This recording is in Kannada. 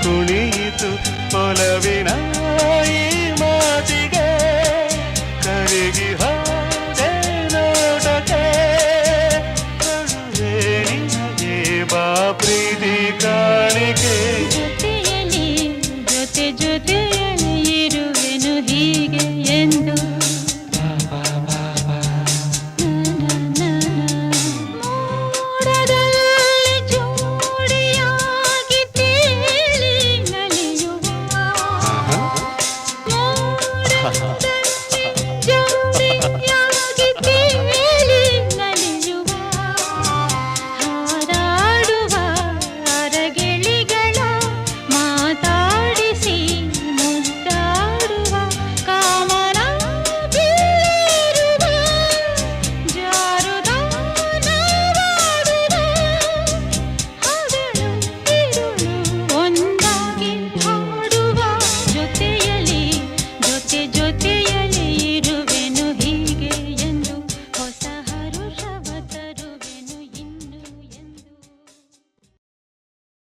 ಕುಣಿಯಿತು ಒಲವಿನ ಈ ಮಾತಿಗೆ ಕರಗಿ ಹೋದೆ ನೋಟಕ್ಕೆ ಕರುವೆ ನಿನಗೆ ಬಾ ಪ್ರೀತಿ ಕಾಣಿಕೆ ಜೊತೆಯಲ್ಲಿ ಜೊತೆಯಲ್ಲಿ ಇರುವೆನು ಹೀಗೆ ಎಂದು ಮೋಡದಲ್ಲಿ ಜೋಡಿಯಾಗಿ ತೇಲಿ ನಲಿಯುವ ಮೋಡದಲ್ಲಿ